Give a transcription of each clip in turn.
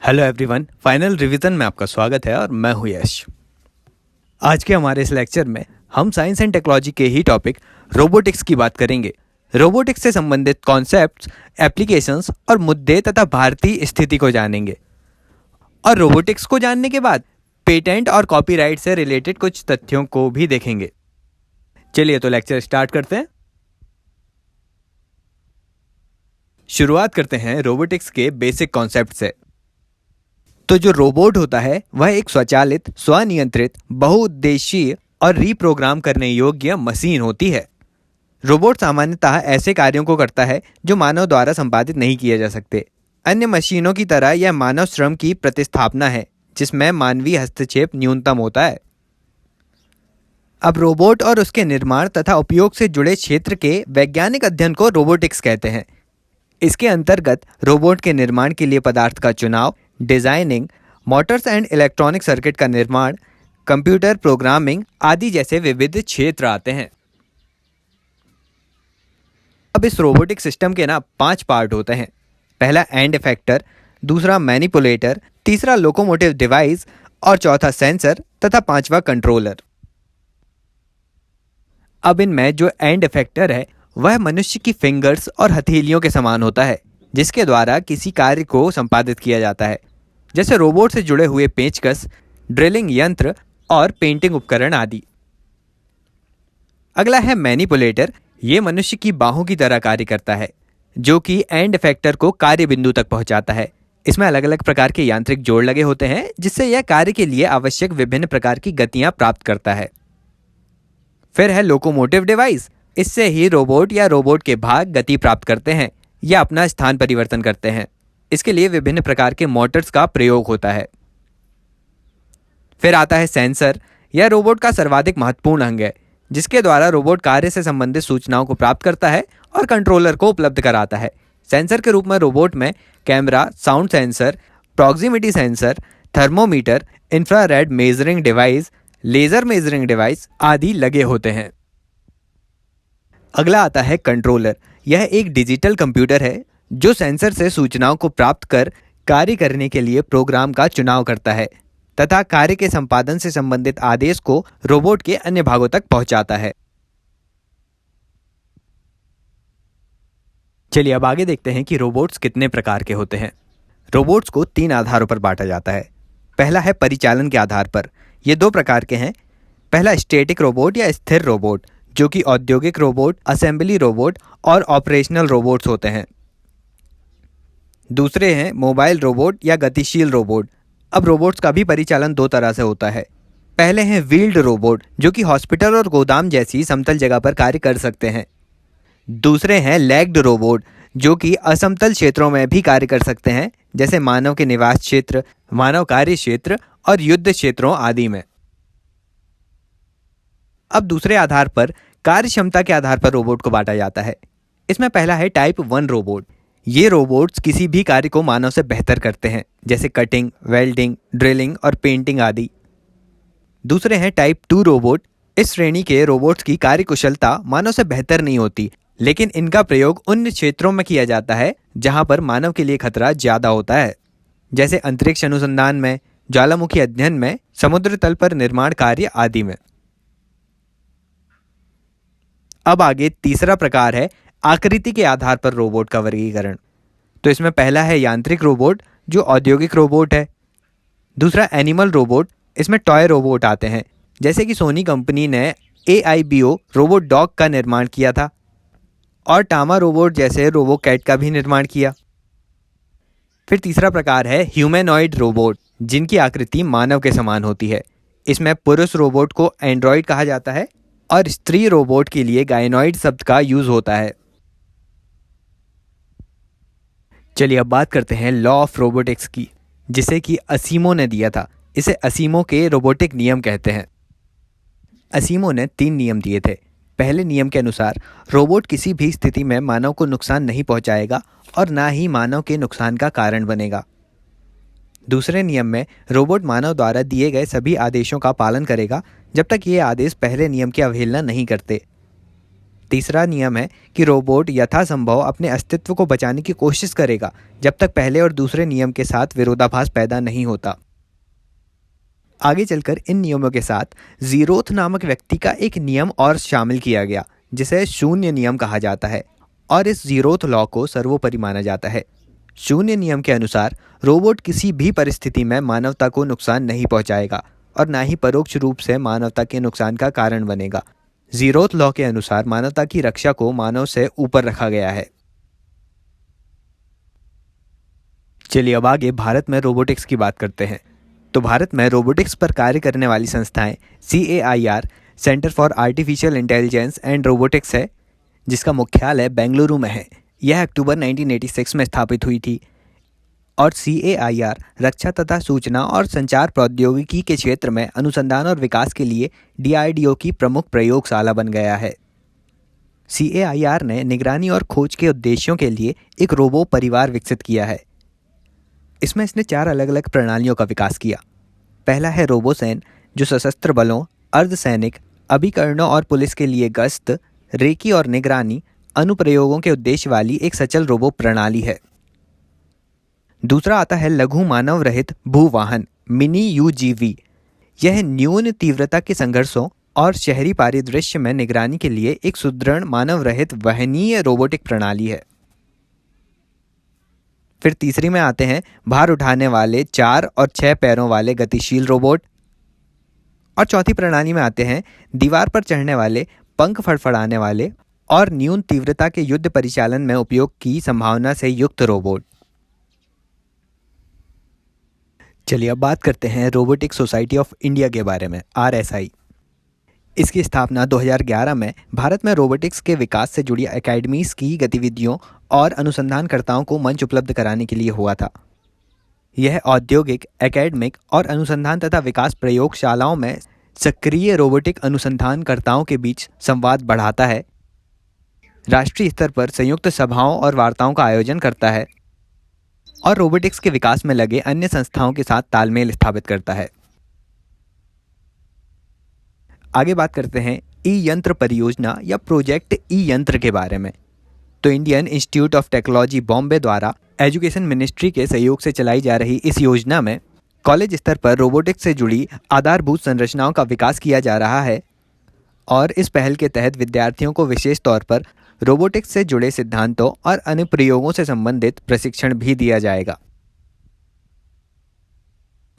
Hello everyone, final revision में आपका स्वागत है और मैं हूं यश। आज के हमारे इस लेक्चर में हम साइंस एंड टेक्नोलॉजी के ही टॉपिक रोबोटिक्स की बात करेंगे। रोबोटिक्स से संबंधित कॉन्सेप्ट्स, एप्लीकेशंस और मुद्दे तथा भारतीय स्थिति को जानेंगे। और रोबोटिक्स को जानने के बाद पेटेंट और कॉपीराइट से रिलेटेड कुछ तथ्यों को भी देखेंगे। चलिए तो लेक्चर स्टार्ट करते हैं। शुरुआत करते हैं रोबोटिक्स के बेसिक कॉन्सेप्ट से। तो जो रोबोट होता है वह एक स्वचालित, स्वनियंत्रित, बहुउद्देशीय और रीप्रोग्राम करने योग्य मशीन होती है। रोबोट सामान्यतः ऐसे कार्यों को करता है जो मानव द्वारा संपादित नहीं किए जा सकते। अन्य मशीनों की तरह यह मानव श्रम की प्रतिस्थापना है जिसमें मानवीय हस्तक्षेप न्यूनतम होता है। अब रोबोट और उसके निर्माण तथा उपयोग से जुड़े क्षेत्र के वैज्ञानिक अध्ययन को रोबोटिक्स कहते हैं। इसके अंतर्गत रोबोट के निर्माण के लिए पदार्थ का चुनाव, designing, Motors and electronic circuit का निर्माण, कंप्यूटर प्रोग्रामिंग आदि जैसे विविध क्षेत्र आते हैं। अब इस रोबोटिक सिस्टम के 5 पार्ट होते हैं। पहला एंड इफेक्टर, दूसरा मैनिपुलेटर, तीसरा लोकोमोटिव डिवाइस और चौथा सेंसर तथा पांचवा कंट्रोलर। अब इनमें जो एंड इफेक्टर है वह मनुष्य की फिंगर्स और हथेलियों के समान होता है जिसके द्वारा किसी कार्य को संपादित किया जाता है, जैसे रोबोट से जुड़े हुए पेंचकस, ड्रिलिंग यंत्र और पेंटिंग उपकरण आदि। अगला है मैनिपुलेटर। ये मनुष्य की बाहों की तरह कार्य करता है जो कि एंड इफेक्टर को कार्य बिंदु तक पहुंचाता है। इसमें अलग अलग प्रकार के यांत्रिक जोड़ लगे होते हैं जिससे यह कार्य के लिए आवश्यक विभिन्न प्रकार की गतियां प्राप्त करता है। फिर है लोकोमोटिव डिवाइस। इससे ही रोबोट या रोबोट के भाग गति प्राप्त करते हैं या अपना स्थान परिवर्तन करते हैं। इसके लिए विभिन्न प्रकार के मोटर्स का प्रयोग होता है। फिर आता है सेंसर। यह रोबोट का सर्वाधिक महत्वपूर्ण अंग है जिसके द्वारा रोबोट कार्य से संबंधित सूचनाओं को प्राप्त करता है और कंट्रोलर को उपलब्ध कराता है। सेंसर के रूप में रोबोट में camera, sound sensor, proximity sensor, thermometer, infrared measuring device, laser measuring device आदि लगे होते हैं। अगला आता है कंट्रोलर। यह एक डिजिटल कंप्यूटर है जो सेंसर से सूचनाओं को प्राप्त कर कार्य करने के लिए प्रोग्राम का चुनाव करता है तथा कार्य के संपादन से संबंधित आदेश को रोबोट के अन्य भागों तक पहुंचाता है। चलिए अब आगे देखते हैं कि रोबोट्स कितने प्रकार के होते हैं। रोबोट्स को 3 आधारों पर बांटा जाता है। पहला है परिचालन के आधार पर। ये 2 प्रकार के हैं। पहला स्टैटिक रोबोट या स्थिर रोबोट, जो कि औद्योगिक रोबोट, असेंबली रोबोट और ऑपरेशनल रोबोट्स होते हैं। दूसरे हैं मोबाइल रोबोट या गतिशील रोबोट। अब रोबोट्स का भी परिचालन 2 तरह से होता है। पहले हैं व्हील्ड रोबोट जो कि हॉस्पिटल और गोदाम जैसी समतल जगह पर कार्य कर सकते हैं। दूसरे हैं लेग्ड रोबोट जो कि असमतल क्षेत्रों में भी कार्य कर सकते हैं, जैसे मानव के निवास क्षेत्र, मानव कार्य क्षेत्र और युद्ध क्षेत्रों आदि में। अब दूसरे आधार पर कार्य क्षमता के आधार पर रोबोट को बांटा जाता है। इसमें पहला है टाइप 1 रोबोट। ये रोबोट्स किसी भी कार्य को मानव से बेहतर करते हैं, जैसे कटिंग, वेल्डिंग, ड्रिलिंग और पेंटिंग आदि। दूसरे हैं टाइप 2 रोबोट। इस श्रेणी के रोबोट्स की कार्य कुशलता मानव से बेहतर नहीं होती, लेकिन इनका प्रयोग उन क्षेत्रों में किया जाता है जहां पर मानव के लिए खतरा ज्यादा होता है, जैसे अंतरिक्ष अनुसंधान में, ज्वालामुखी अध्ययन में, समुद्र तल पर निर्माण कार्य आदि में। अब आगे तीसरा प्रकार है आकृति के आधार पर रोबोट का वर्गीकरण। तो इसमें पहला है यांत्रिक रोबोट जो औद्योगिक रोबोट है। दूसरा एनिमल रोबोट। इसमें टॉय रोबोट आते हैं, जैसे कि सोनी कंपनी ने AIBO रोबोट डॉग का निर्माण किया था और टामा रोबोट जैसे रोबोकैट का भी निर्माण किया। फिर तीसरा प्रकार है ह्यूमैनॉइड रोबोट जिनकी आकृति मानव के समान होती है। इसमें पुरुष रोबोट को एंड्रॉइड कहा जाता है और स्त्री रोबोट के लिए गायनॉइड शब्द का यूज होता है। चलिए अब बात करते हैं लॉ ऑफ रोबोटिक्स की, जिसे कि असीमो ने दिया था। इसे असीमो के रोबोटिक नियम कहते हैं। असीमो ने 3 नियम दिए थे। पहले नियम के अनुसार रोबोट किसी भी स्थिति में मानव को नुकसान नहीं पहुंचाएगा और ना ही मानव के नुकसान का कारण बनेगा। दूसरे नियम में रोबोट मानव द्वारा दिए गए सभी आदेशों का पालन करेगा जब तक ये आदेश पहले नियम की अवहेलना नहीं करते। तीसरा नियम है कि रोबोट यथासंभव अपने अस्तित्व को बचाने की कोशिश करेगा जब तक पहले और दूसरे नियम के साथ विरोधाभास पैदा नहीं होता। आगे चलकर इन नियमों के साथ ज़ीरोथ नामक व्यक्ति का एक नियम और शामिल किया गया जिसे शून्य नियम कहा जाता है, और इस ज़ीरोथ लॉ को सर्वोपरि माना जाता है। शून्य नियम के अनुसार रोबोट किसी भी परिस्थिति में मानवता को नुकसान नहीं पहुंचाएगा और ना ही परोक्ष रूप से मानवता के नुकसान का कारण बनेगा। ज़ीरोथ लॉ के अनुसार मानवता की रक्षा को मानव से ऊपर रखा गया है। चलिए अब आगे भारत में रोबोटिक्स की बात करते हैं। तो भारत में रोबोटिक्स पर कार्य करने वाली संस्थाएं CAIR centre for artificial intelligence and robotics है, जिसका मुख्यालय बेंगलुरु में है। यह अक्टूबर 1986 में स्थापित हुई थी और CAIR रक्षा तथा सूचना और संचार प्रौद्योगिकी के क्षेत्र में अनुसंधान और विकास के लिए DRDO की प्रमुख प्रयोगशाला बन गया है। CAIR ने निगरानी और खोज के उद्देश्यों के लिए एक रोबो परिवार विकसित किया है। इसमें इसने 4 अलग अलग प्रणालियों का विकास किया। पहला है रोबोसेन, जो सशस्त्र बलों, अर्धसैनिक, अभिकरणों और पुलिस के लिए गश्त, रेकी और निगरानी अनुप्रयोगों के उद्देश्य वाली एक सचल रोबो प्रणाली है। दूसरा आता है लघु मानव रहित भूवाहन मिनी UGV। यह न्यून तीव्रता के संघर्षों और शहरी परिदृश्य में निगरानी के लिए एक सुदृढ़ मानव रहित वहनीय रोबोटिक प्रणाली है। फिर तीसरी में आते हैं भार उठाने वाले 4 और 6 पैरों वाले गतिशील रोबोट। और चौथी प्रणाली में आते हैं दीवार पर चढ़ने वाले, पंख फड़फड़ाने वाले और न्यून तीव्रता के युद्ध परिचालन में उपयोग की संभावना से युक्त रोबोट। चलिए अब बात करते हैं रोबोटिक सोसाइटी ऑफ इंडिया के बारे में, RSI। इसकी स्थापना 2011 में भारत में रोबोटिक्स के विकास से जुड़ी एकेडमीज की गतिविधियों और अनुसंधानकर्ताओं को मंच उपलब्ध कराने के लिए हुआ था। यह औद्योगिक, एकेडमिक और अनुसंधान तथा विकास प्रयोगशालाओं में सक्रिय रोबोटिक अनुसंधानकर्ताओं के बीच संवाद बढ़ाता है, राष्ट्रीय स्तर पर संयुक्त सभाओं और वार्ताओं का आयोजन करता है और रोबोटिक्स के विकास में लगे अन्य संस्थाओं के साथ तालमेल स्थापित करता है। आगे बात करते हैं ई-यंत्र परियोजना या प्रोजेक्ट ई-यंत्र के बारे में। तो Indian institute of technology Bombay द्वारा एजुकेशन मिनिस्ट्री के सहयोग से चलाई जा रही इस योजना में कॉलेज स्तर पर रोबोटिक्स से जुड़ी आधारभूत संरचनाओं का विकास किया जा रहा है और इस पहल के तहत विद्यार्थियों को विशेष तौर पर रोबोटिक्स से जुड़े सिद्धांतों और अनुप्रयोगों से संबंधित प्रशिक्षण भी दिया जाएगा।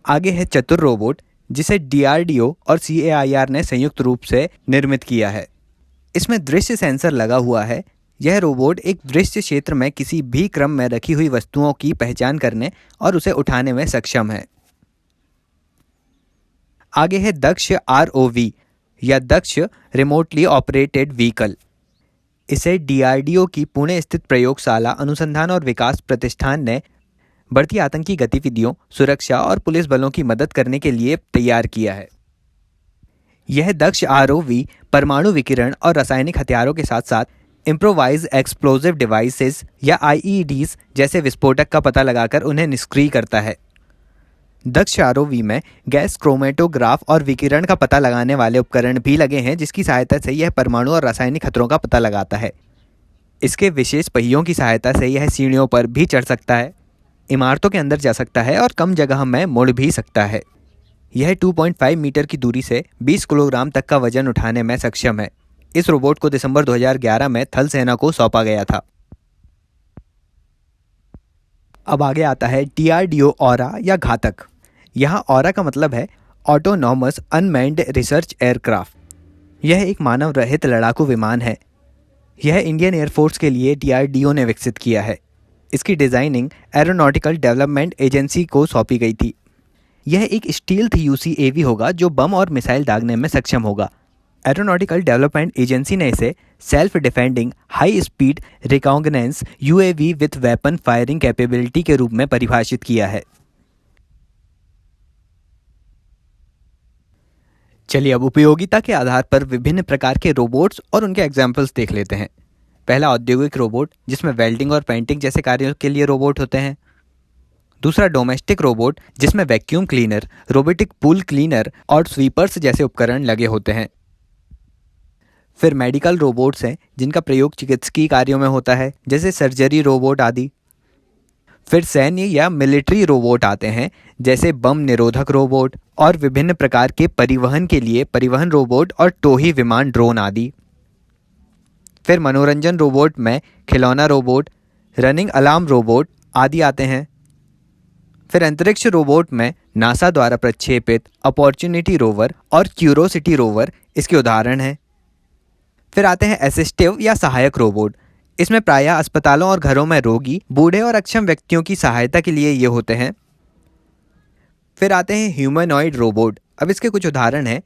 आगे है चतुर रोबोट, जिसे DRDO और CAIR ने संयुक्त रूप से निर्मित किया है। इसमें दृश्य सेंसर लगा हुआ है। यह रोबोट एक दृश्य क्षेत्र में किसी भी क्रम में रखी हुई वस्तुओं की पहचान करने और उसे उठाने में सक्षम है। आगे है दक्ष ROV या दक्ष रिमोटली ऑपरेटेड व्हीकल। इसे DRDO की पुणे स्थित प्रयोगशाला अनुसंधान और विकास प्रतिष्ठान ने बढ़ती आतंकी गतिविधियों, सुरक्षा और पुलिस बलों की मदद करने के लिए तैयार किया है। यह दक्ष ROV परमाणु विकिरण और रासायनिक हथियारों के साथ साथ इम्प्रोवाइज एक्सप्लोजिव डिवाइसेस या IEDs जैसे विस्फोटक का पता लगाकर उन्हें निष्क्रिय करता है। दक्ष ROV में गैस क्रोमेटोग्राफ और विकिरण का पता लगाने वाले उपकरण भी लगे हैं, जिसकी सहायता से यह परमाणु और रासायनिक खतरों का पता लगाता है। इसके विशेष पहियों की सहायता से यह सीढ़ियों पर भी चढ़ सकता है, इमारतों के अंदर जा सकता है और कम जगह में मुड़ भी सकता है। यह 2.5 मीटर की दूरी से 20 किलोग्राम तक का वजन उठाने में सक्षम है। इस रोबोट को दिसंबर 2011 में थल सेना को सौंपा गया था। अब आगे आता है DRDO ऑरा या घातक। यहाँ ऑरा का मतलब है ऑटोनॉमस अनमैन्ड रिसर्च एयरक्राफ्ट। यह एक मानव रहित लड़ाकू विमान है। यह इंडियन एयरफोर्स के लिए DRDO ने विकसित किया है। इसकी डिज़ाइनिंग एरोनॉटिकल डेवलपमेंट एजेंसी को सौंपी गई थी। यह एक स्टील्थ UCAV होगा जो बम और मिसाइल दागने में सक्षम होगा। एरोनॉटिकल डेवलपमेंट एजेंसी ने इसे self defending high speed reconnaissance UAV with weapon firing capability के रूप में परिभाषित किया है। चलिए अब उपयोगिता के आधार पर विभिन्न प्रकार के रोबोट्स और उनके एग्जाम्पल्स देख लेते हैं। पहला औद्योगिक रोबोट, जिसमें वेल्डिंग और पेंटिंग जैसे कार्यों के लिए रोबोट होते हैं। दूसरा डोमेस्टिक रोबोट, जिसमें vacuum cleaner, robotic pool cleaner और स्वीपर्स जैसे उपकरण लगे होते हैं। फिर मेडिकल रोबोट्स हैं जिनका प्रयोग चिकित्सकीय कार्यों में होता है, जैसे सर्जरी रोबोट आदि। फिर सैन्य या मिलिट्री रोबोट आते हैं, जैसे बम निरोधक रोबोट और विभिन्न प्रकार के परिवहन के लिए परिवहन रोबोट और टोही विमान ड्रोन आदि। फिर मनोरंजन रोबोट में खिलौना रोबोट, रनिंग अलार्म रोबोट आदि आते हैं। फिर अंतरिक्ष रोबोट में नासा द्वारा प्रक्षेपित अपॉर्चुनिटी रोवर और क्यूरोसिटी रोवर इसके उदाहरण हैं। फिर आते हैं असिस्टिव या सहायक रोबोट। इसमें प्रायः अस्पतालों और घरों में रोगी, बूढ़े और अक्षम व्यक्तियों की सहायता के लिए ये होते हैं। फिर आते हैं ह्यूमनॉइड रोबोट। अब इसके कुछ उदाहरण हैं।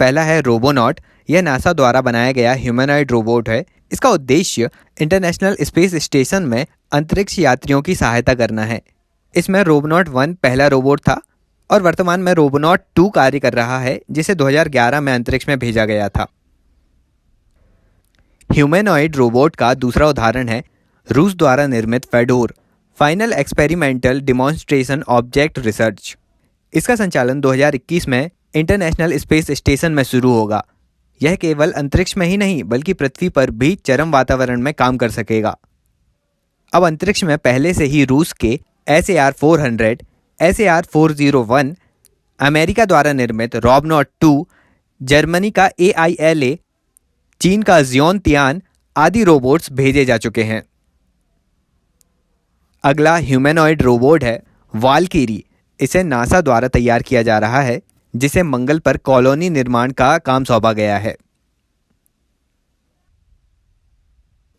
पहला है रोबोनॉट। यह नासा द्वारा बनाया गया ह्यूमनॉइड रोबोट है। इसका उद्देश्य इंटरनेशनल स्पेस स्टेशन में अंतरिक्ष यात्रियों की सहायता करना है। इसमें रोबोनॉट 1 पहला रोबोट था और वर्तमान में रोबोनॉट 2 कार्य कर रहा है, जिसे 2011 में अंतरिक्ष में भेजा गया था। ह्यूमनॉइड रोबोट का दूसरा उदाहरण है रूस द्वारा निर्मित Fedor, final experimental demonstration object research. इसका संचालन 2021 में इंटरनेशनल स्पेस स्टेशन में शुरू होगा। यह केवल अंतरिक्ष में ही नहीं बल्कि पृथ्वी पर भी चरम वातावरण में काम कर सकेगा। अब अंतरिक्ष में पहले से ही रूस के SAR-400, SAR-401, अमेरिका द्वारा निर्मित रोबनॉट 2, जर्मनी का AILA, चीन का ज़ियोनतियान आदि रोबोट्स भेजे जा चुके हैं। अगला ह्यूमनॉइड रोबोट है वाल्कीरी। इसे नासा द्वारा तैयार किया जा रहा है, जिसे मंगल पर कॉलोनी निर्माण का काम सौंपा गया है।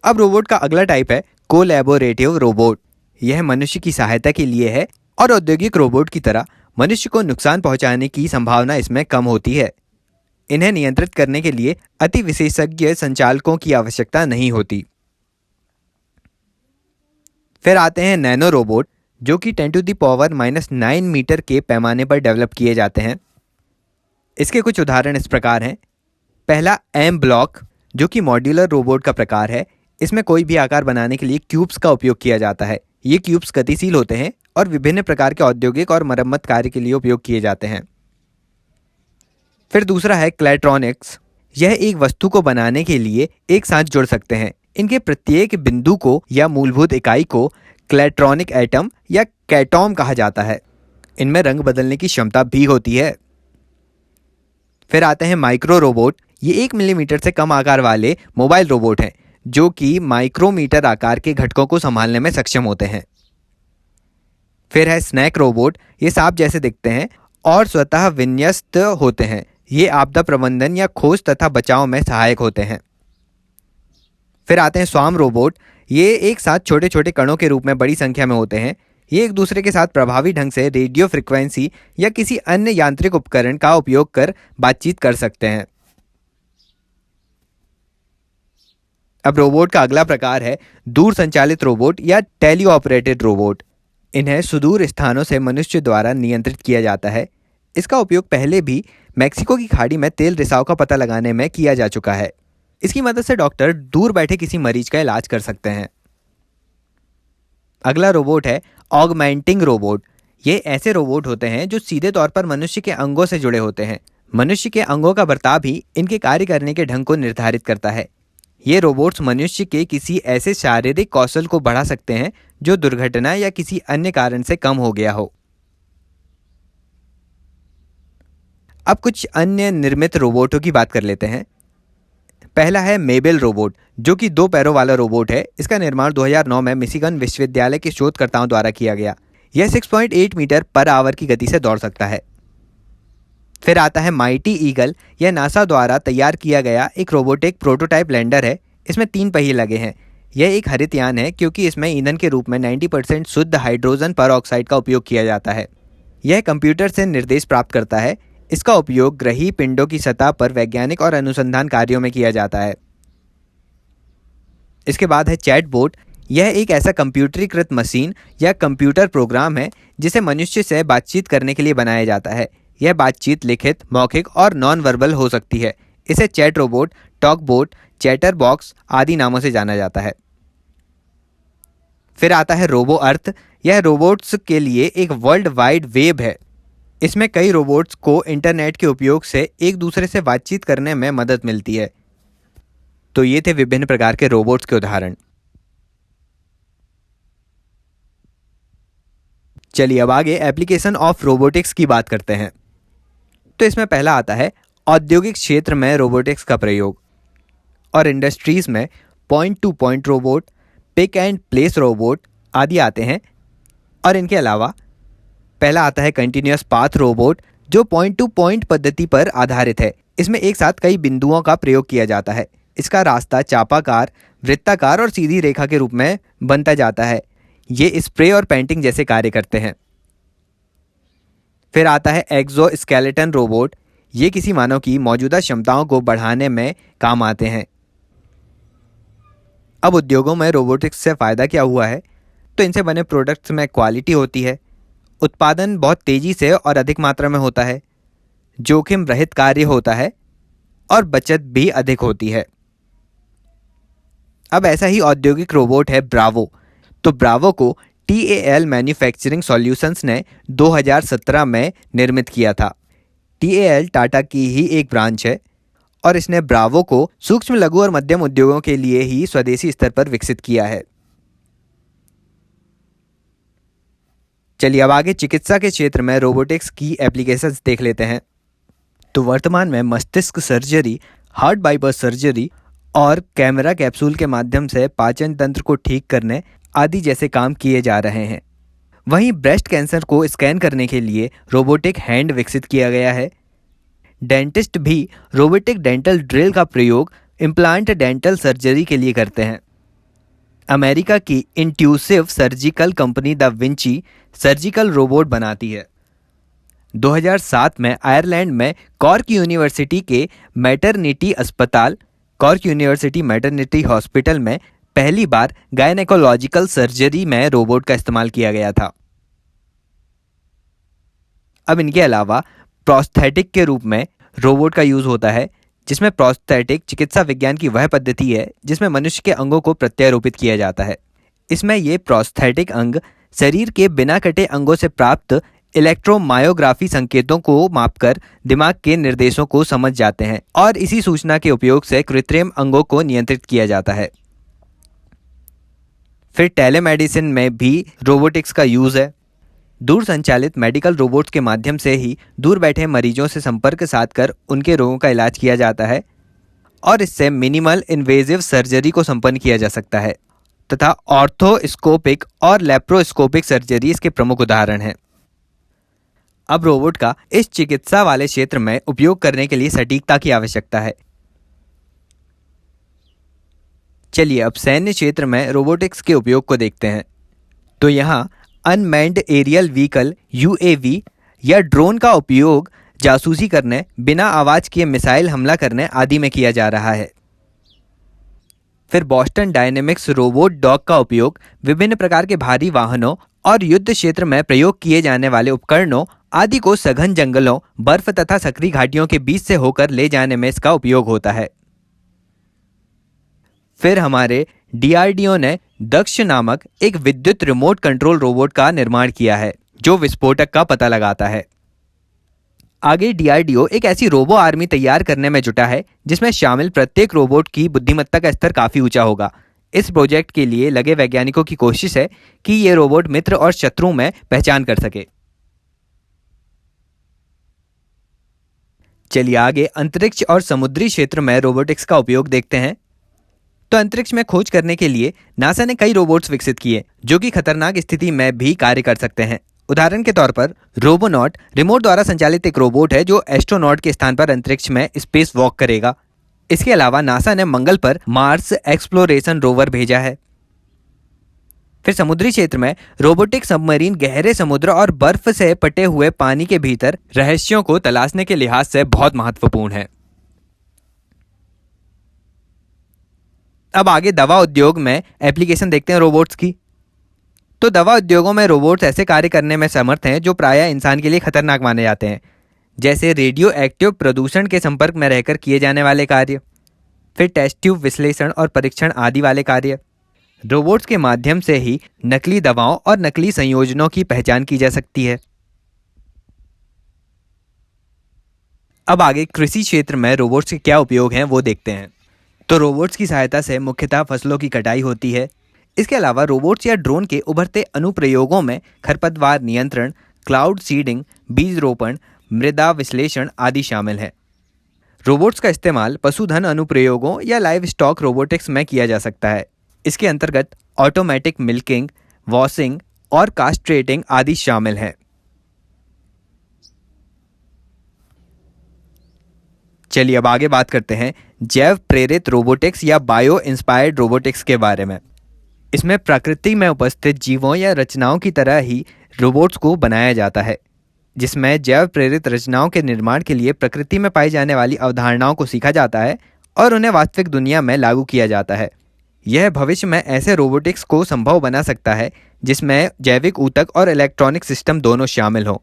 अब रोबोट का अगला टाइप है कोलैबोरेटिव रोबोट। यह मनुष्य की सहायता के लिए है और औद्योगिक रोबोट की तरह मनुष्य को नुकसान पहुंचाने की संभावना इसमें कम होती है। इन्हें नियंत्रित करने के लिए अति विशेषज्ञ संचालकों की आवश्यकता नहीं होती। फिर आते हैं नैनो रोबोट, जो कि 10⁻⁹ मीटर के पैमाने पर डेवलप किए जाते हैं। इसके कुछ उदाहरण इस प्रकार हैं। पहला एम ब्लॉक, जो कि मॉड्यूलर रोबोट का प्रकार है। इसमें कोई भी आकार बनाने के लिए क्यूब्स का उपयोग किया जाता है। ये क्यूब्स गतिशील होते हैं और विभिन्न प्रकार के औद्योगिक और मरम्मत कार्य के लिए उपयोग किए जाते हैं। फिर दूसरा है क्लैट्रॉनिक्स। यह एक वस्तु को बनाने के लिए एक साथ जुड़ सकते हैं। इनके प्रत्येक बिंदु को या मूलभूत इकाई को क्लैट्रॉनिक एटम या कैटॉम कहा जाता है। इनमें रंग बदलने की क्षमता भी होती है। फिर आते हैं माइक्रो रोबोट। ये 1 मिलीमीटर से कम आकार वाले मोबाइल रोबोट हैं, जो कि माइक्रोमीटर आकार के घटकों को संभालने में सक्षम होते हैं। फिर है स्नैक रोबोट। ये सांप जैसे दिखते हैं और स्वतः विन्यस्त होते हैं। ये आपदा प्रबंधन या खोज तथा बचाव में सहायक होते हैं। फिर आते हैं स्वार्म रोबोट। ये एक साथ छोटे छोटे कणों के रूप में बड़ी संख्या में होते हैं। ये एक दूसरे के साथ प्रभावी ढंग से रेडियो फ्रिक्वेंसी या किसी अन्य यांत्रिक उपकरण का उपयोग कर बातचीत कर सकते हैं। अब रोबोट का अगला प्रकार है दूर संचालित रोबोट या टेली ऑपरेटेड रोबोट। इन्हें सुदूर स्थानों से मनुष्य द्वारा नियंत्रित किया जाता है। इसका उपयोग पहले भी मैक्सिको की खाड़ी में तेल रिसाव का पता लगाने में किया जा चुका है। इसकी मदद से डॉक्टर दूर बैठे किसी मरीज का इलाज कर सकते हैं। अगला रोबोट है ऑगमेंटिंग रोबोट। ये ऐसे रोबोट होते हैं जो सीधे तौर पर मनुष्य के अंगों से जुड़े होते हैं। मनुष्य के अंगों का बर्ताव ही इनके कार्य करने के ढंग को निर्धारित करता है। ये रोबोट्स मनुष्य के किसी ऐसे शारीरिक कौशल को बढ़ा सकते हैं जो दुर्घटना या किसी अन्य कारण से कम हो गया हो। अब कुछ अन्य निर्मित रोबोटों की बात कर लेते हैं। पहला है मेबल रोबोट, जो कि 2 पैरों वाला रोबोट है। इसका निर्माण 2009 में मिशिगन विश्वविद्यालय के शोधकर्ताओं द्वारा किया गया। यह 6.8 मीटर पर आवर की गति से दौड़ सकता है। फिर आता है माइटी ईगल। यह नासा द्वारा तैयार किया गया एक रोबोटिक प्रोटोटाइप लैंडर है। इसमें 3 पहिए लगे हैं। यह एक हरित यान है क्योंकि इसमें ईंधन के रूप में 90% शुद्ध हाइड्रोजन परऑक्साइड का उपयोग किया जाता है। यह कंप्यूटर से निर्देश प्राप्त करता है। इसका उपयोग ग्रही पिंडों की सतह पर वैज्ञानिक और अनुसंधान कार्यों में किया जाता है। इसके बाद है चैटबॉट। यह एक ऐसा कंप्यूटरीकृत मशीन या कंप्यूटर प्रोग्राम है जिसे मनुष्य से बातचीत करने के लिए बनाया जाता है। यह बातचीत लिखित, मौखिक और नॉन वर्बल हो सकती है। इसे chat robot, talk boat, chatter box आदि नामों से जाना जाता है। फिर आता है रोबो अर्थ। यह रोबोट्स के लिए एक वर्ल्ड वाइड वेब है। इसमें कई रोबोट्स को इंटरनेट के उपयोग से एक दूसरे से बातचीत करने में मदद मिलती है। तो ये थे विभिन्न प्रकार के रोबोट्स के उदाहरण। चलिए अब आगे एप्लीकेशन ऑफ रोबोटिक्स की बात करते हैं। तो इसमें पहला आता है औद्योगिक क्षेत्र में रोबोटिक्स का प्रयोग, और इंडस्ट्रीज में point to point robot, pick and place robot आदि आते हैं। और इनके अलावा पहला आता है कंटिन्यूअस पाथ रोबोट, जो पॉइंट टू पॉइंट पद्धति पर आधारित है। इसमें एक साथ कई बिंदुओं का प्रयोग किया जाता है। इसका रास्ता चापाकार, वृत्ताकार और सीधी रेखा के रूप में बनता जाता है। ये स्प्रे और पेंटिंग जैसे कार्य करते हैं। फिर आता है एक्सोस्केलेटन रोबोट। ये किसी मानव की मौजूदा क्षमताओं को बढ़ाने में काम आते हैं। अब उद्योगों में रोबोटिक्स से फ़ायदा क्या हुआ है? तो इनसे बने प्रोडक्ट्स में क्वालिटी होती है, उत्पादन बहुत तेज़ी से और अधिक मात्रा में होता है, जोखिम रहित कार्य होता है और बचत भी अधिक होती है। अब ऐसा ही औद्योगिक रोबोट है ब्रावो। तो ब्रावो को TAL मैन्युफैक्चरिंग सॉल्यूशंस ने 2017 में निर्मित किया था। TAL टाटा की ही एक ब्रांच है और इसने ब्रावो को सूक्ष्म, लघु और मध्यम उद्योगों के लिए ही स्वदेशी स्तर पर विकसित किया है। चलिए अब आगे चिकित्सा के क्षेत्र में रोबोटिक्स की एप्लीकेशंस देख लेते हैं। तो वर्तमान में मस्तिष्क सर्जरी, हार्ट बाईपास सर्जरी और कैमरा कैप्सूल के माध्यम से पाचन तंत्र को ठीक करने आदि जैसे काम किए जा रहे हैं। वहीं ब्रेस्ट कैंसर को स्कैन करने के लिए रोबोटिक हैंड विकसित किया गया है। डेंटिस्ट भी रोबोटिक डेंटल ड्रिल का प्रयोग इम्प्लांट डेंटल सर्जरी के लिए करते हैं। अमेरिका की Intuitive Surgical company da Vinci surgical robot बनाती है। 2007 में आयरलैंड में कॉर्क यूनिवर्सिटी के मैटरनिटी अस्पताल, कॉर्क यूनिवर्सिटी मैटरनिटी हॉस्पिटल में पहली बार गायनेकोलॉजिकल सर्जरी में रोबोट का इस्तेमाल किया गया था। अब इनके अलावा प्रोस्थेटिक के रूप में रोबोट का यूज होता है, जिसमें प्रोस्थेटिक चिकित्सा विज्ञान की वह पद्धति है जिसमें मनुष्य के अंगों को प्रत्यारोपित किया जाता है। इसमें ये प्रोस्थेटिक अंग शरीर के बिना कटे अंगों से प्राप्त इलेक्ट्रोमायोग्राफी संकेतों को मापकर दिमाग के निर्देशों को समझ जाते हैं और इसी सूचना के उपयोग से कृत्रिम अंगों को नियंत्रित किया जाता है। फिर टेलीमेडिसिन में भी रोबोटिक्स का यूज है। दूर संचालित मेडिकल रोबोट्स के माध्यम से ही दूर बैठे मरीजों से संपर्क साधकर उनके रोगों का इलाज किया जाता है और इससे मिनिमल इन्वेजिव सर्जरी को संपन्न किया जा सकता है तथा ऑर्थोस्कोपिक और लेप्रोस्कोपिक सर्जरी इसके प्रमुख उदाहरण हैं। अब रोबोट का इस चिकित्सा वाले क्षेत्र में उपयोग करने के लिए सटीकता की आवश्यकता है। चलिए अब सैन्य क्षेत्र में रोबोटिक्स के उपयोग को देखते हैं। तो यहाँ अनमैन्ड एरियल व्हीकल UAV या ड्रोन का उपयोग जासूसी करने, बिना आवाज किए मिसाइल हमला करने आदि में किया जा रहा है। फिर बॉस्टन डायनेमिक्स रोबोट डॉग का उपयोग विभिन्न प्रकार के भारी वाहनों और युद्ध क्षेत्र में प्रयोग किए जाने वाले उपकरणों आदि को सघन जंगलों, बर्फ तथा सक्रिय घाटियों के बीच से होकर ले जाने में इसका उपयोग होता है। फिर हमारे DRDO ने दक्ष नामक एक विद्युत रिमोट कंट्रोल रोबोट का निर्माण किया है जो विस्फोटक का पता लगाता है। आगे DRDO एक ऐसी रोबो आर्मी तैयार करने में जुटा है जिसमें शामिल प्रत्येक रोबोट की बुद्धिमत्ता का स्तर काफी ऊंचा होगा। इस प्रोजेक्ट के लिए लगे वैज्ञानिकों की कोशिश है कि ये रोबोट मित्र और शत्रु में पहचान कर सके। चलिए आगे अंतरिक्ष और समुद्री क्षेत्र में रोबोटिक्स का उपयोग देखते हैं। तो अंतरिक्ष में खोज करने के लिए नासा ने कई रोबोट्स विकसित किए जो कि खतरनाक स्थिति में भी कार्य कर सकते हैं। उदाहरण के तौर पर रोबोनॉट रिमोट द्वारा संचालित एक रोबोट है जो एस्ट्रोनॉट के स्थान पर अंतरिक्ष में स्पेस वॉक करेगा। इसके अलावा नासा ने मंगल पर मार्स एक्सप्लोरेशन रोवर भेजा है। फिर समुद्री क्षेत्र में रोबोटिक सबमरीन गहरे समुद्र और बर्फ से पटे हुए पानी के भीतर रहस्यों को तलाशने के लिहाज से बहुत महत्वपूर्ण है। अब आगे दवा उद्योग में एप्लीकेशन देखते हैं रोबोट्स की। तो दवा उद्योगों में रोबोट्स ऐसे कार्य करने में समर्थ हैं जो प्रायः इंसान के लिए खतरनाक माने जाते हैं, जैसे रेडियो एक्टिव प्रदूषण के संपर्क में रहकर किए जाने वाले कार्य, फिर टेस्ट ट्यूब विश्लेषण और परीक्षण आदि वाले कार्य। रोबोट्स के माध्यम से ही नकली दवाओं और नकली संयोजनों की पहचान की जा सकती है। अब आगे कृषि क्षेत्र में रोबोट्स के क्या उपयोग हैं वो देखते हैं। तो रोबोट्स की सहायता से मुख्यतः फसलों की कटाई होती है। इसके अलावा रोबोट्स या ड्रोन के उभरते अनुप्रयोगों में खरपतवार नियंत्रण, क्लाउड सीडिंग, बीज रोपण, मृदा विश्लेषण आदि शामिल है। रोबोट्स का इस्तेमाल पशुधन अनुप्रयोगों या लाइव स्टॉक रोबोटिक्स में किया जा सकता है। इसके अंतर्गत ऑटोमेटिक मिल्किंग, वॉशिंग और कास्ट्रेटिंग आदि शामिल हैं। चलिए अब आगे बात करते हैं जैव प्रेरित रोबोटिक्स या बायो इंस्पायर्ड रोबोटिक्स के बारे में। इसमें प्रकृति में उपस्थित जीवों या रचनाओं की तरह ही रोबोट्स को बनाया जाता है, जिसमें जैव प्रेरित रचनाओं के निर्माण के लिए प्रकृति में पाई जाने वाली अवधारणाओं को सीखा जाता है और उन्हें वास्तविक दुनिया में लागू किया जाता है। यह भविष्य में ऐसे रोबोटिक्स को संभव बना सकता है जिसमें जैविक ऊतक और इलेक्ट्रॉनिक सिस्टम दोनों शामिल हों।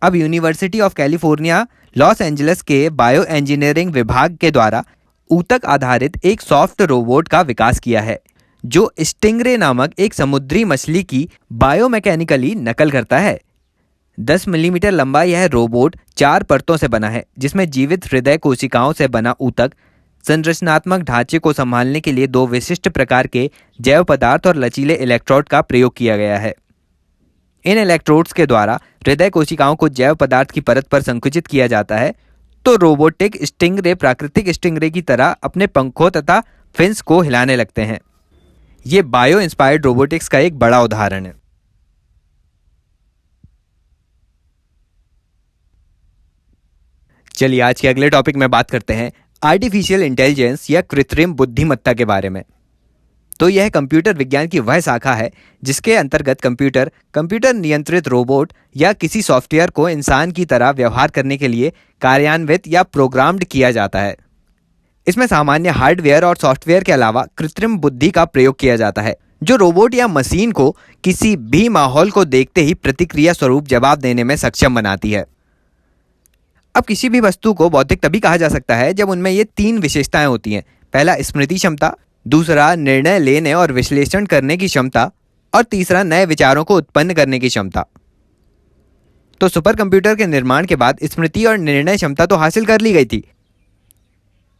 अब university of California Los Angeles के बायो इंजीनियरिंग विभाग के द्वारा ऊतक आधारित एक सॉफ्ट रोबोट का विकास किया है, जो स्टिंगरे नामक एक समुद्री मछली की बायोमैकेनिकली नकल करता है। 10 मिलीमीटर लंबा यह रोबोट 4 परतों से बना है, जिसमें जीवित हृदय कोशिकाओं से बना ऊतक, संरचनात्मक ढांचे को संभालने के लिए 2 विशिष्ट प्रकार के जैव पदार्थ और लचीले इलेक्ट्रोड का प्रयोग किया गया है। इन इलेक्ट्रोड्स के द्वारा हृदय कोशिकाओं को जैव पदार्थ की परत पर संकुचित किया जाता है, तो रोबोटिक स्टिंगरे प्राकृतिक स्टिंगरे की तरह अपने पंखों तथा फिन्स को हिलाने लगते हैं। ये बायो इंस्पायर्ड रोबोटिक्स का एक बड़ा उदाहरण है। चलिए आज के अगले टॉपिक में बात करते हैं आर्टिफिशियल इंटेलिजेंस या कृत्रिम बुद्धिमत्ता के बारे में। तो यह कंप्यूटर विज्ञान की वह शाखा है जिसके अंतर्गत कंप्यूटर नियंत्रित रोबोट या किसी सॉफ्टवेयर को इंसान की तरह व्यवहार करने के लिए कार्यान्वित या प्रोग्राम्ड किया जाता है। इसमें सामान्य हार्डवेयर और सॉफ्टवेयर के अलावा कृत्रिम बुद्धि का प्रयोग किया जाता है, जो रोबोट या मशीन को किसी भी माहौल को देखते ही प्रतिक्रिया स्वरूप जवाब देने में सक्षम बनाती है। अब किसी भी वस्तु को बौद्धिक तभी कहा जा सकता है जब उनमें ये 3 विशेषताएं होती हैं। पहला स्मृति क्षमता, दूसरा निर्णय लेने और विश्लेषण करने की क्षमता और तीसरा नए विचारों को उत्पन्न करने की क्षमता। तो सुपर कंप्यूटर के निर्माण के बाद स्मृति और निर्णय क्षमता तो हासिल कर ली गई थी,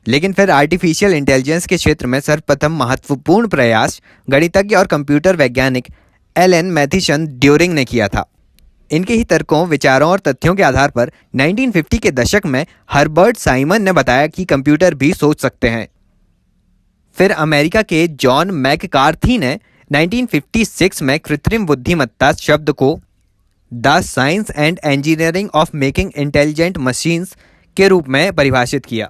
लेकिन फिर आर्टिफिशियल इंटेलिजेंस के क्षेत्र में सर्वप्रथम महत्वपूर्ण प्रयास गणितज्ञ और कंप्यूटर वैज्ञानिक एलन मैथिसन ड्यूरिंग ने किया था। इनके ही तर्कों, विचारों और तथ्यों के आधार पर 1950 के दशक में हर्बर्ट साइमन ने बताया कि कंप्यूटर भी सोच सकते हैं। फिर अमेरिका के जॉन मैककार्थी ने 1956 में कृत्रिम बुद्धिमत्ता शब्द को the science and engineering of making intelligent machines के रूप में परिभाषित किया।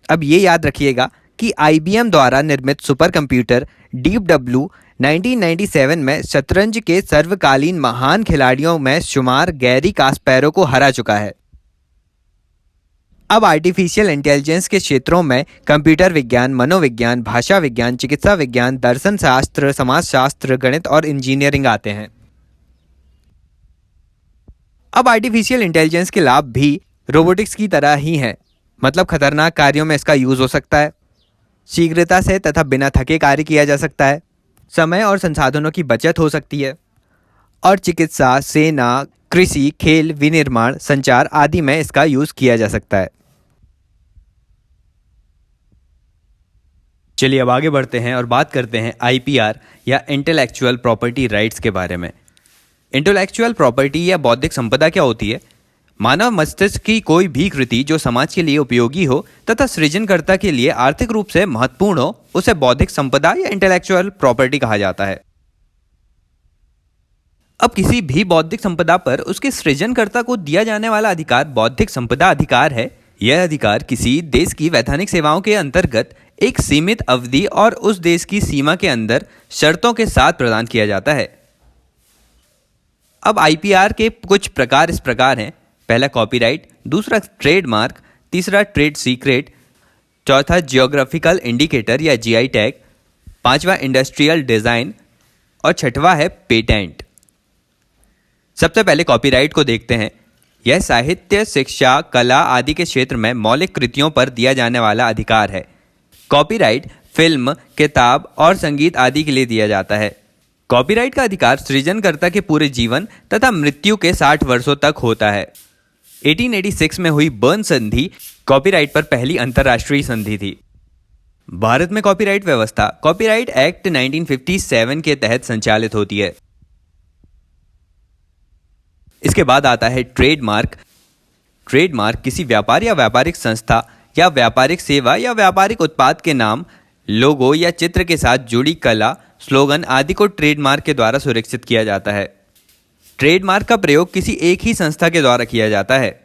अब ये याद रखिएगा कि IBM द्वारा निर्मित सुपर कंप्यूटर डीप डब्ल्यू 1997 में शतरंज के सर्वकालीन महान खिलाड़ियों में शुमार गैरी कास्पेरो को हरा चुका है। अब आर्टिफिशियल इंटेलिजेंस के क्षेत्रों में कंप्यूटर विज्ञान, मनोविज्ञान, भाषा विज्ञान, चिकित्सा विज्ञान, दर्शन शास्त्र, समाजशास्त्र, गणित और इंजीनियरिंग आते हैं। अब आर्टिफिशियल इंटेलिजेंस के लाभ भी रोबोटिक्स की तरह ही हैं, मतलब खतरनाक कार्यों में इसका यूज हो सकता है, शीघ्रता से तथा बिना थके कार्य किया जा सकता है, समय और संसाधनों की बचत हो सकती है, और चिकित्सा, सेना, कृषि, खेल, विनिर्माण, संचार आदि में इसका यूज किया जा सकता है। चलिए अब आगे बढ़ते हैं और बात करते हैं IPR या इंटेलेक्चुअल प्रॉपर्टी राइट्स के बारे में। इंटेलेक्चुअल प्रॉपर्टी या बौद्धिक संपदा क्या होती है? मानव मस्तिष्क की कोई भी कृति जो समाज के लिए उपयोगी हो तथा सृजनकर्ता के लिए आर्थिक रूप से महत्वपूर्ण हो, उसे बौद्धिक संपदा या इंटेलेक्चुअल प्रॉपर्टी कहा जाता है। अब किसी भी बौद्धिक संपदा पर उसके सृजनकर्ता को दिया जाने वाला अधिकार बौद्धिक संपदा अधिकार है। यह अधिकार किसी देश की वैधानिक सेवाओं के अंतर्गत एक सीमित अवधि और उस देश की सीमा के अंदर शर्तों के साथ प्रदान किया जाता है। अब IPR के कुछ प्रकार इस प्रकार हैं। पहला कॉपीराइट, दूसरा ट्रेडमार्क, तीसरा ट्रेड सीक्रेट, चौथा जियोग्राफिकल इंडिकेटर या GI टैग, पांचवा इंडस्ट्रियल डिजाइन और छठवां है पेटेंट। सबसे पहले कॉपीराइट को देखते हैं। यह साहित्य, शिक्षा, कला आदि के क्षेत्र में मौलिक कृतियों पर दिया जाने वाला अधिकार है। कॉपीराइट फिल्म, किताब और संगीत आदि के लिए दिया जाता है। कॉपीराइट का अधिकार सृजनकर्ता के पूरे जीवन तथा मृत्यु के 60 वर्षों तक होता है। 1886 में हुई बर्न संधि कॉपीराइट पर पहली अंतर्राष्ट्रीय संधि थी। भारत में कॉपीराइट व्यवस्था कॉपीराइट एक्ट 1957 के तहत संचालित होती है। इसके बाद आता है ट्रेडमार्क। ट्रेडमार्क किसी व्यापार या व्यापारिक संस्था या व्यापारिक सेवा या व्यापारिक उत्पाद के नाम, लोगो या चित्र के साथ जुड़ी कला, स्लोगन आदि को ट्रेडमार्क के द्वारा सुरक्षित किया जाता है। ट्रेडमार्क का प्रयोग किसी एक ही संस्था के द्वारा किया जाता है।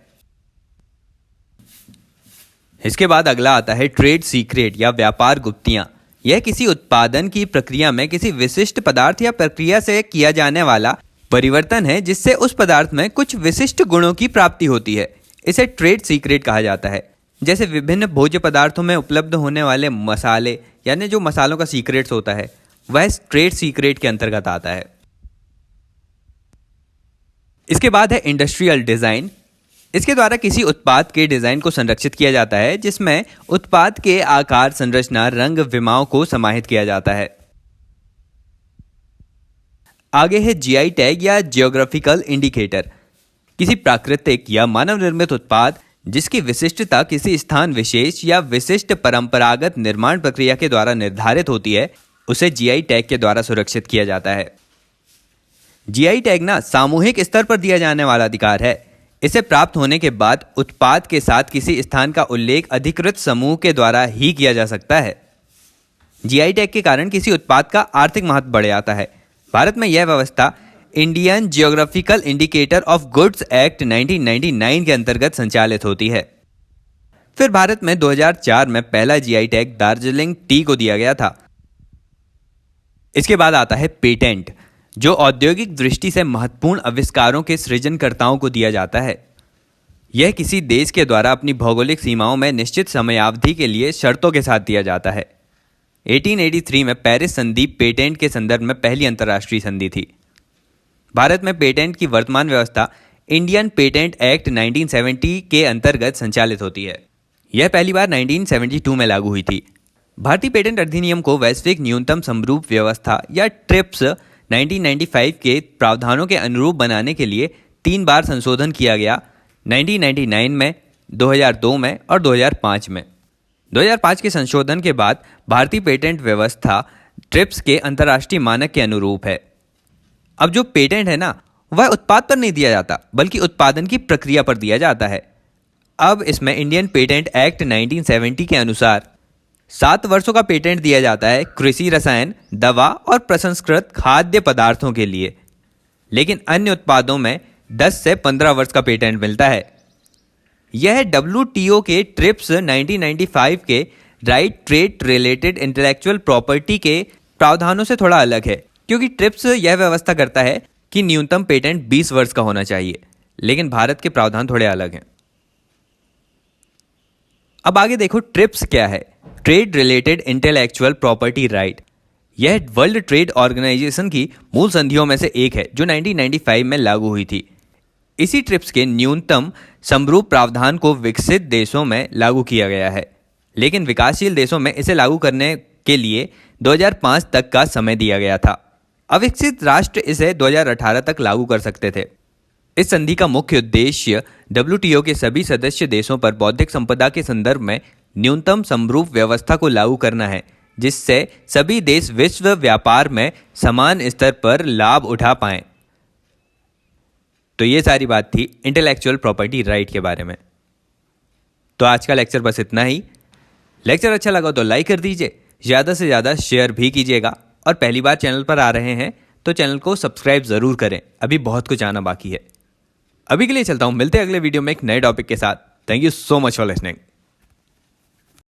इसके बाद अगला आता है ट्रेड सीक्रेट या व्यापार गुप्तियां। यह किसी उत्पादन की प्रक्रिया में किसी विशिष्ट पदार्थ या प्रक्रिया से किया जाने वाला परिवर्तन है जिससे उस पदार्थ में कुछ विशिष्ट गुणों की प्राप्ति होती है। इसे ट्रेड सीक्रेट कहा जाता है। जैसे विभिन्न भोज्य पदार्थों में उपलब्ध होने वाले मसाले, यानी जो मसालों का सीक्रेट्स होता है, वह ट्रेड सीक्रेट के अंतर्गत आता है। इसके बाद है इंडस्ट्रियल डिजाइन। इसके द्वारा किसी उत्पाद के डिजाइन को संरक्षित किया जाता है जिसमें उत्पाद के आकार, संरचना, रंग, विमाओं को समाहित किया जाता है। आगे है जीआई टैग या जियोग्राफिकल इंडिकेटर। किसी प्राकृतिक या मानव निर्मित उत्पाद जिसकी विशिष्टता किसी स्थान विशेष या विशिष्ट परंपरागत निर्माण प्रक्रिया के द्वारा निर्धारित होती है, उसे जीआई टैग के द्वारा सुरक्षित किया जाता है। जीआई टैग ना सामूहिक स्तर पर दिया जाने वाला अधिकार है। इसे प्राप्त होने के बाद उत्पाद के साथ किसी स्थान का उल्लेख अधिकृत समूह के द्वारा ही किया जा सकता है। जीआई टैग के कारण किसी उत्पाद का आर्थिक महत्व बढ़ जाता है। भारत में यह व्यवस्था Indian geographical indicator of goods act 1999 के अंतर्गत संचालित होती है। फिर भारत में 2004 में पहला जीआई टैग दार्जिलिंग टी को दिया गया था। इसके बाद आता है पेटेंट, जो औद्योगिक दृष्टि से महत्वपूर्ण आविष्कारों के सृजनकर्ताओं को दिया जाता है। यह किसी देश के द्वारा अपनी भौगोलिक सीमाओं में निश्चित समयावधि के लिए शर्तों के साथ दिया जाता है। 1883 में पेरिस संधि पेटेंट के संदर्भ में पहली अंतर्राष्ट्रीय संधि थी। भारत में पेटेंट की वर्तमान व्यवस्था इंडियन पेटेंट एक्ट 1970 के अंतर्गत संचालित होती है। यह पहली बार 1972 में लागू हुई थी। भारतीय पेटेंट अधिनियम को वैश्विक न्यूनतम समरूप व्यवस्था या ट्रिप्स 1995 के प्रावधानों के अनुरूप बनाने के लिए 3 बार संशोधन किया गया, 1999 में, 2002 में और 2005 में। 2005 के संशोधन के बाद भारतीय पेटेंट व्यवस्था ट्रिप्स के अंतर्राष्ट्रीय मानक के अनुरूप है। अब जो पेटेंट है ना, वह उत्पाद पर नहीं दिया जाता बल्कि उत्पादन की प्रक्रिया पर दिया जाता है। अब इसमें इंडियन पेटेंट एक्ट 1970 के अनुसार 7 वर्षों का पेटेंट दिया जाता है कृषि, रसायन, दवा और प्रसंस्कृत खाद्य पदार्थों के लिए, लेकिन अन्य उत्पादों में 10 से 15 वर्ष का पेटेंट मिलता है। यह WTO के ट्रिप्स 1995 के right trade related intellectual property के प्रावधानों से थोड़ा अलग है, क्योंकि ट्रिप्स यह व्यवस्था करता है कि न्यूनतम पेटेंट 20 वर्ष का होना चाहिए, लेकिन भारत के प्रावधान थोड़े अलग हैं। अब आगे देखो ट्रिप्स क्या है। Trade related intellectual property right. यह वर्ल्ड ट्रेड ऑर्गेनाइजेशन की मूल संधियों में से एक है जो 1995 में लागू हुई थी। इसी ट्रिप्स के न्यूनतम समरूप प्रावधान को विकसित देशों में लागू किया गया है, लेकिन विकासशील देशों में इसे लागू करने के लिए 2005 तक का समय दिया गया था। अविकसित राष्ट्र इसे 2018 तक लागू कर सकते थे। इस संधि का मुख्य उद्देश्य WTO के सभी सदस्य देशों पर बौद्धिक संपदा के संदर्भ में न्यूनतम समरूप व्यवस्था को लागू करना है, जिससे सभी देश विश्व व्यापार में समान स्तर पर लाभ उठा पाएं। तो ये सारी बात थी इंटेलेक्चुअल प्रॉपर्टी राइट के बारे में। तो आज का लेक्चर बस इतना ही। लेक्चर अच्छा लगा तो लाइक कर दीजिए, ज़्यादा से ज़्यादा शेयर भी कीजिएगा, और पहली बार चैनल पर आ रहे हैं तो चैनल को सब्सक्राइब ज़रूर करें। अभी बहुत कुछ आना बाकी है। अभी के लिए चलता हूँ, मिलते हैं अगले वीडियो में एक नए टॉपिक के साथ। Thank you so much for listening.